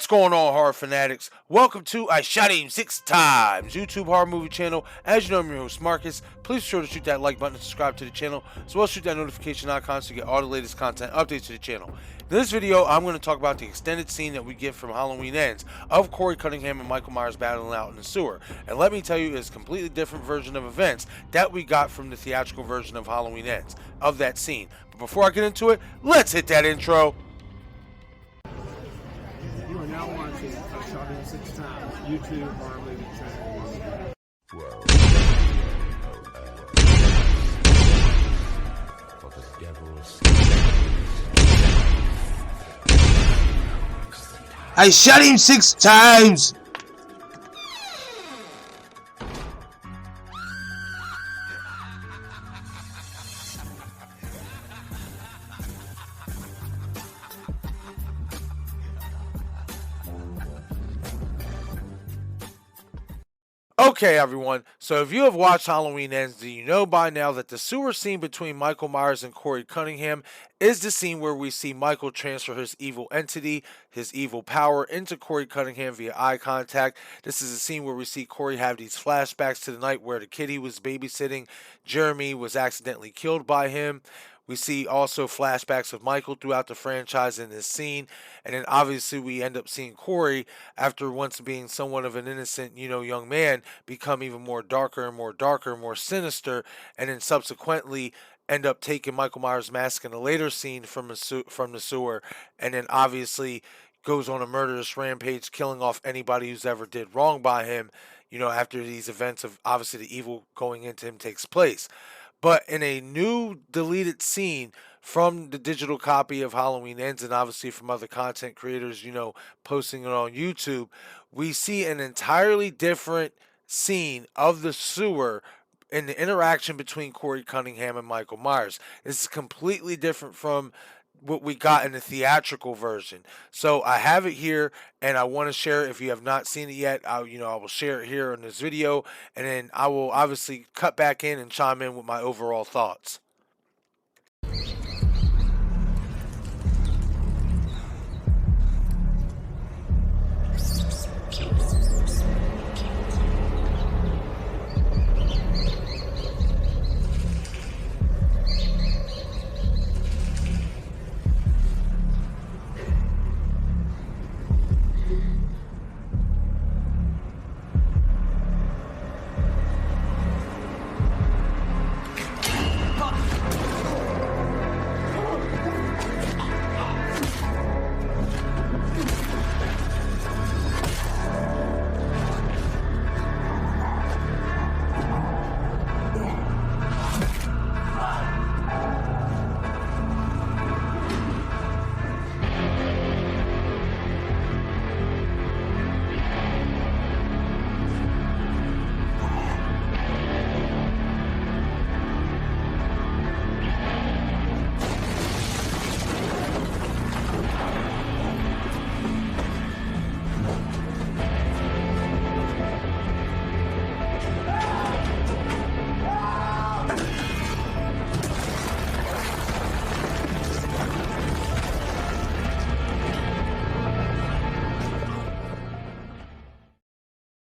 What's going on, horror fanatics? Welcome to I Shot Him 6 Times YouTube horror movie channel. As you know, I'm your host Marcus. Please be sure to shoot that like button and subscribe to the channel, as well as shoot that notification icon so you get all the latest content updates to the channel. In this video, I'm going to talk about the extended scene that we get from Halloween Ends of Corey Cunningham and Michael Myers battling out in the sewer. And let me tell you, it's a completely different version of events that we got from the theatrical version of Halloween Ends of that scene. But before I get into it, let's hit that intro. You are now watching I Shot Him 6 Times YouTube horror movie channel. For the devil's I shot him 6 times! Okay, everyone, so if you have watched Halloween Ends, do you know by now that the sewer scene between Michael Myers and Corey Cunningham is the scene where we see Michael transfer his evil entity, his evil power, into Corey Cunningham via eye contact. This is a scene where we see Corey have these flashbacks to the night where the kid he was babysitting, Jeremy, was accidentally killed by him. We see also flashbacks of Michael throughout the franchise in this scene. And then obviously we end up seeing Corey, after once being somewhat of an innocent, young man, become even more darker and more darker and more sinister. And then subsequently end up taking Michael Myers' mask in a later scene from the sewer. And then obviously goes on a murderous rampage, killing off anybody who's ever did wrong by him, after these events of obviously the evil going into him takes place. But in a new deleted scene from the digital copy of Halloween Ends, and obviously from other content creators, posting it on YouTube, we see an entirely different scene of the sewer in the interaction between Corey Cunningham and Michael Myers. This is completely different from what we got in the theatrical version. So I have it here and I want to share it. If you have not seen it yet, I will share it here in this video, and then I will obviously cut back in and chime in with my overall thoughts.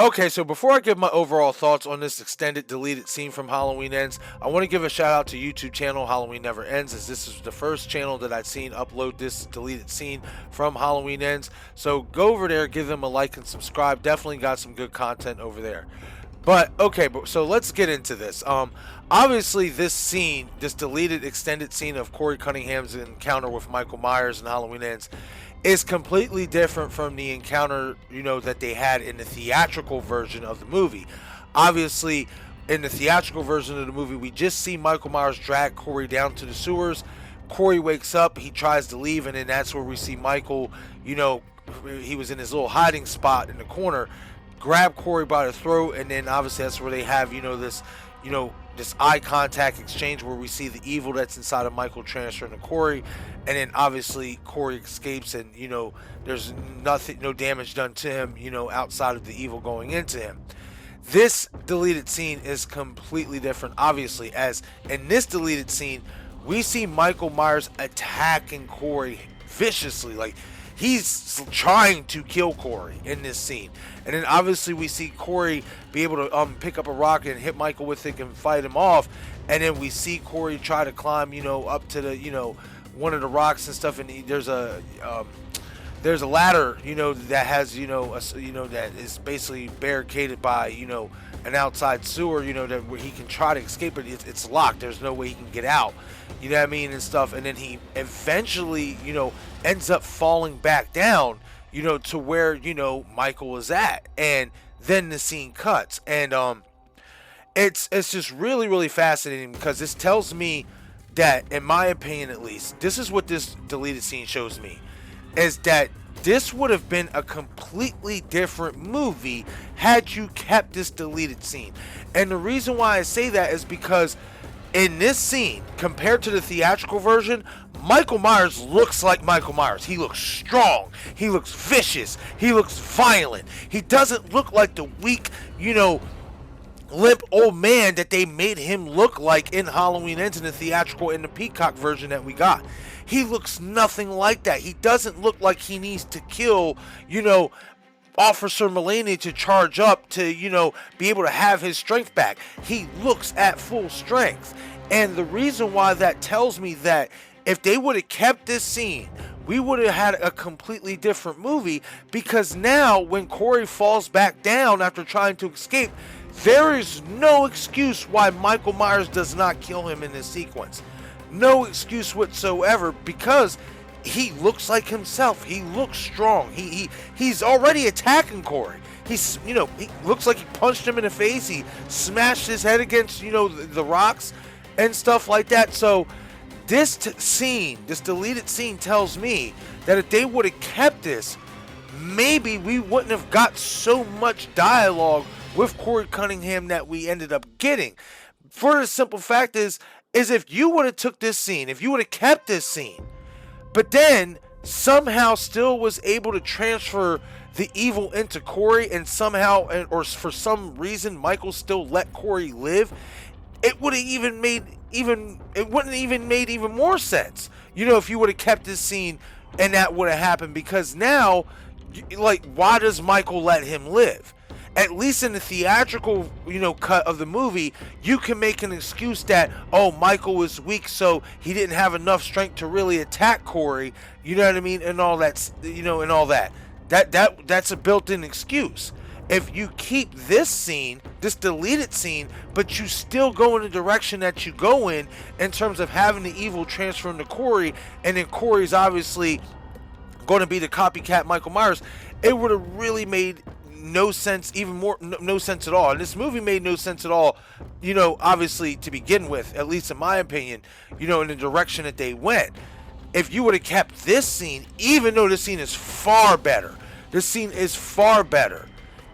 Okay, so before I give my overall thoughts on this extended deleted scene from Halloween Ends, I want to give a shout out to YouTube channel Halloween Never Ends, as this is the first channel that I've seen upload this deleted scene from Halloween Ends. So go over there, give them a like and subscribe. Definitely got some good content over there. But okay, so let's get into this. Obviously this scene, this deleted extended scene of Corey Cunningham's encounter with Michael Myers in Halloween Ends, is completely different from the encounter, that they had in the theatrical version of the movie. Obviously, in the theatrical version of the movie, we just see Michael Myers drag Corey down to the sewers. Corey wakes up, he tries to leave, and then that's where we see Michael, he was in his little hiding spot in the corner, grab Corey by the throat, and then obviously that's where they have, this eye contact exchange where we see the evil that's inside of Michael transferring to Corey, and then obviously Corey escapes, and there's no damage done to him, outside of the evil going into him. This deleted scene is completely different, obviously, as in this deleted scene, we see Michael Myers attacking Corey viciously. Like, he's trying to kill Corey in this scene. And then obviously we see Corey be able to pick up a rock and hit Michael with it and fight him off. And then we see Corey try to climb, up to the, one of the rocks and stuff. And there's a ladder, that has, that is basically barricaded by, an outside sewer, that where he can try to escape, but it's locked. There's no way he can get out. You know what I mean, and stuff. And then he eventually, ends up falling back down, to where, Michael is at. And then the scene cuts. And it's just really, really fascinating, because this tells me that, in my opinion at least, this is what this deleted scene shows me, is that this would have been a completely different movie had you kept this deleted scene. And the reason why I say that is because in this scene, compared to the theatrical version, Michael Myers looks like Michael Myers. He looks strong. He looks vicious. He looks violent. He doesn't look like the weak, limp old man that they made him look like in Halloween Ends in the theatrical and the Peacock version that we got. He looks nothing like that. He doesn't look like he needs to kill, Officer Mulaney to charge up to, be able to have his strength back. He looks at full strength. And the reason why that tells me that if they would have kept this scene, we would have had a completely different movie, because now when Corey falls back down after trying to escape, there is no excuse why Michael Myers does not kill him in this sequence. No excuse whatsoever, because he looks like himself. He looks strong. He's already attacking Corey. He looks like he punched him in the face. He smashed his head against, the rocks and stuff like that. So this scene, this deleted scene, tells me that if they would have kept this, maybe we wouldn't have got so much dialogue with Corey Cunningham that we ended up getting. For the simple fact is if you would have took this scene, if you would have kept this scene, but then somehow still was able to transfer the evil into Corey, and somehow, or for some reason, Michael still let Corey live, it would have made even more sense. If you would have kept this scene and that would have happened, because now, why does Michael let him live? At least in the theatrical, cut of the movie, you can make an excuse that, oh, Michael was weak, so he didn't have enough strength to really attack Corey, you know what I mean, and all that, and all that. That's a built-in excuse. If you keep this scene, this deleted scene, but you still go in the direction that you go in terms of having the evil transfer into Corey, and then Corey's obviously going to be the copycat Michael Myers, it would have really made no sense, no sense at all. And this movie made no sense at all, obviously, to begin with, at least in my opinion, in the direction that they went. If you would have kept this scene, even though this scene is far better,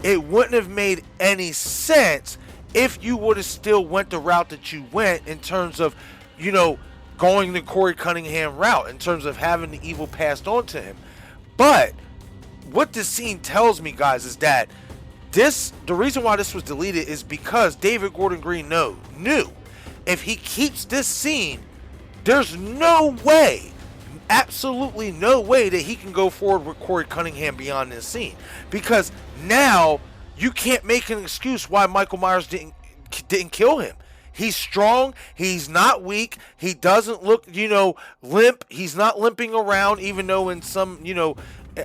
it wouldn't have made any sense if you would have still went the route that you went in terms of, going the Corey Cunningham route, in terms of having the evil passed on to him. But what this scene tells me, guys, is that the reason why this was deleted is because David Gordon Green knew if he keeps this scene, there's no way, absolutely no way, that he can go forward with Corey Cunningham beyond this scene. Because now you can't make an excuse why Michael Myers didn't kill him. He's strong. He's not weak. He doesn't look, limp. He's not limping around, even though in some,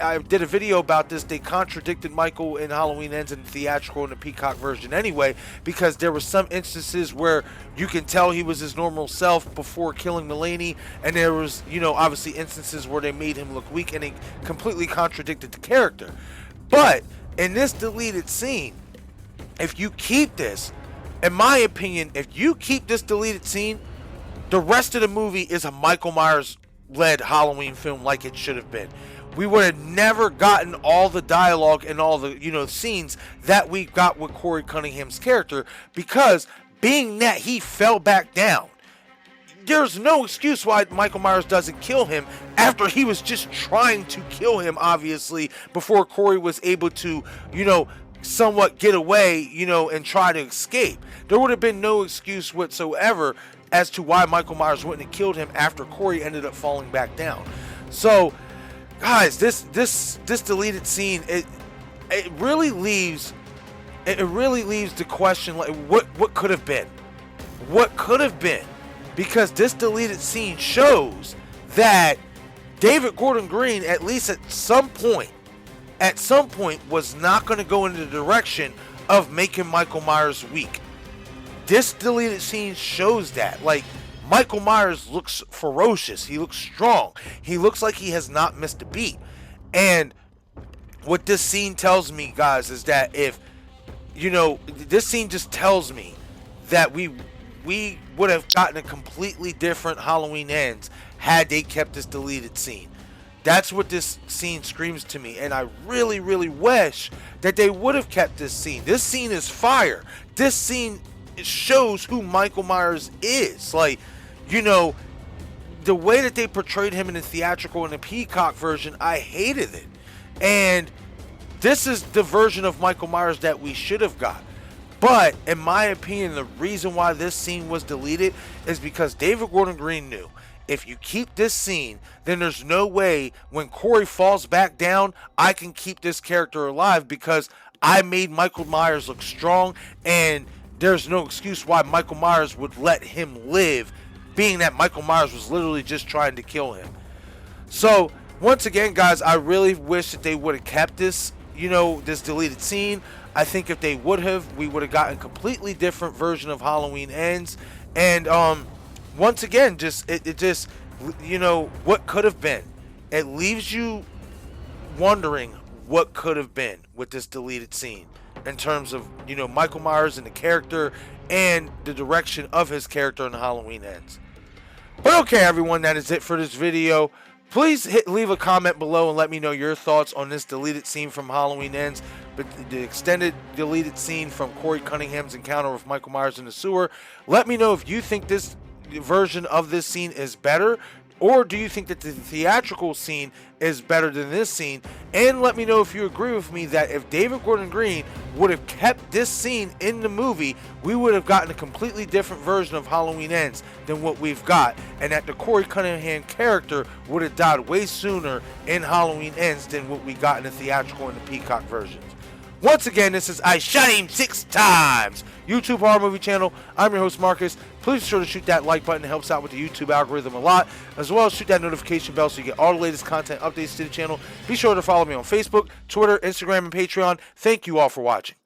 I did a video about this. They contradicted Michael in Halloween Ends in the theatrical and the Peacock version anyway, because there were some instances where you can tell he was his normal self before killing Mulaney, and there was, obviously instances where they made him look weak, and they completely contradicted the character. But in this deleted scene, if you keep this, in my opinion, if you keep this deleted scene, the rest of the movie is a Michael Myers led Halloween film like it should have been. We would have never gotten all the dialogue and all the, scenes that we got with Corey Cunningham's character, because being that he fell back down, there's no excuse why Michael Myers doesn't kill him after he was just trying to kill him, obviously, before Corey was able to, somewhat get away, and try to escape. There would have been no excuse whatsoever as to why Michael Myers wouldn't have killed him after Corey ended up falling back down. So guys, this deleted scene, it really leaves the question, like, what could have been? What could have been? Because this deleted scene shows that David Gordon Green, at least at some point, was not going to go in the direction of making Michael Myers weak. This deleted scene shows that. Like, Michael Myers looks ferocious. He looks strong. He looks like he has not missed a beat. And what this scene tells me, guys, is that if, this scene just tells me that we would have gotten a completely different Halloween Ends had they kept this deleted scene. That's what this scene screams to me, and I really, really wish that they would have kept this scene. This scene is fire. This scene shows who Michael Myers is. Like, the way that they portrayed him in the theatrical and the Peacock version, I hated it. And this is the version of Michael Myers that we should have got. But, in my opinion, the reason why this scene was deleted is because David Gordon Green knew, if you keep this scene, then there's no way when Corey falls back down, I can keep this character alive, because I made Michael Myers look strong, and there's no excuse why Michael Myers would let him live, being that Michael Myers was literally just trying to kill him. So, once again, guys, I really wish that they would have kept this, this deleted scene. I think if they would have, we would have gotten a completely different version of Halloween Ends. And once again, what could have been. It leaves you wondering what could have been with this deleted scene in terms of, Michael Myers and the character and the direction of his character in Halloween Ends. But okay, everyone, that is it for this video. Please leave a comment below and let me know your thoughts on this deleted scene from Halloween Ends, but the extended deleted scene from Corey Cunningham's encounter with Michael Myers in the sewer. Let me know if you think this version of this scene is better, or do you think that the theatrical scene is better than this scene? And let me know if you agree with me that if David Gordon Green would have kept this scene in the movie, we would have gotten a completely different version of Halloween Ends than what we've got, and that the Corey Cunningham character would have died way sooner in Halloween Ends than what we got in the theatrical and the Peacock versions. Once again, this is I Shot Him 6 Times, YouTube horror movie channel. I'm your host, Marcus. Please be sure to shoot that like button. It helps out with the YouTube algorithm a lot, as well as shoot that notification bell so you get all the latest content updates to the channel. Be sure to follow me on Facebook, Twitter, Instagram, and Patreon. Thank you all for watching.